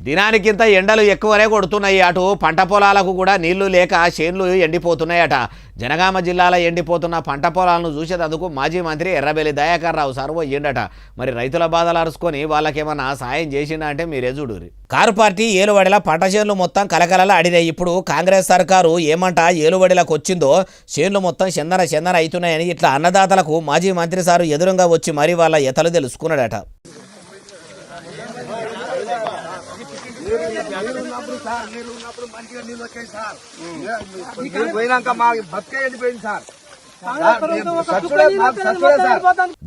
దినానికింత ఎండలు ఎక్కువనే కొడుతున్నాయి. అటు పంట పొలాలకు కూడా నీళ్లు లేక చేన్లు ఎండిపోతున్నాయట. జనగామ జిల్లాలో ఎండిపోతున్న పంట పొలాలను చూసేందుకు మాజీ మంత్రి ఎర్రబెల్లి దయాకర్ రావు సార్ పోయిండట. మరి రైతుల బాధలు అరుచుకొని వాళ్ళకేమన్నా సాయం చేసిండా అంటే మీరే చూడురి. కారు పార్టీ ఏలుబడిల పంట చేన్లు మొత్తం కలకలలా అడినాయి. ఇప్పుడు కాంగ్రెస్ సర్కారు ఏమంట ఏలుబడిలకు వచ్చిందో చేన్లు మొత్తం చందన అవుతున్నాయని ఇట్లా అన్నదాతలకు మాజీ మంత్రి సారు ఎదురుగా వచ్చి మరి వాళ్ళ ఎతలు తెలుసుకున్నాడట.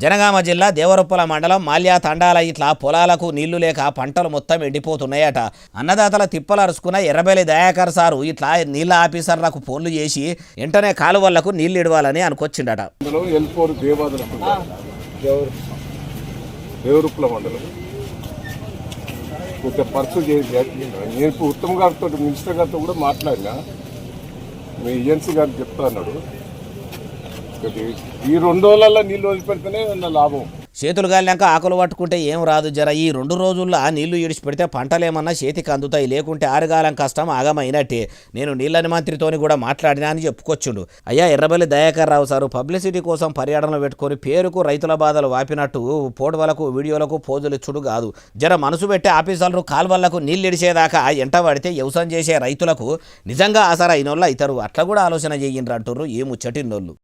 జనగామ జిల్లా దేవరొప్పల మండలం మాల్యా తండాల ఇట్లా పొలాలకు నీళ్లు లేక పంటలు మొత్తం ఎండిపోతున్నాయట. అన్నదాతల తిప్పలు అరుచుకున్న ఎర్రబెల్లి దయాకర్ సారు ఇట్లా నీళ్ళ ఆఫీసర్లకు ఫోన్లు చేసి వెంటనే కాలువలకు నీళ్లు ఇడవాలని అనుకొచ్చిండట. కొంచెం పర్సు నేను ఉత్తమ్ గారితో మినిస్టర్ గారితో కూడా మాట్లాడినా, మీ ఏజెన్సీ గారికి చెప్తా అన్నాడు. ఈ 2 రోజులలో నీళ్ళు వదిలిపెడితేనే ఉన్న లాభం. చేతులు గాలినాక ఆకులు పట్టుకుంటే ఏం రాదు. జర ఈ 2 రోజుల్లో నీళ్లు ఈడిచి పెడితే పంటలేమన్నా చేతికి అందుతాయి, లేకుంటే ఆరుగాలం కష్టం ఆగమైనట్టే. నేను నీళ్ళని మంత్రితోని కూడా మాట్లాడినా అని చెప్పుకొచ్చుండు. అయ్యా ఎర్రబెల్లి దయాకర్ రావు సారు పబ్లిసిటీ కోసం పర్యటనలో పెట్టుకొని పేరుకు రైతుల బాధలు వాపినట్టు ఫోటోలకు వీడియోలకు పోజులు ఇచ్చుడు కాదు. జర మనసు పెట్టి ఆఫీసర్లు కాల్వళ్లకు నీళ్ళు ఇడిచేదాకా ఎంట పడితే వ్యవసాయం చేసే రైతులకు నిజంగా ఆసరా అయినోళ్ళు అవుతారు. అట్లా కూడా ఆలోచన చేయండి అంటున్నారు ఈ ముచ్చటిన్నోళ్ళు.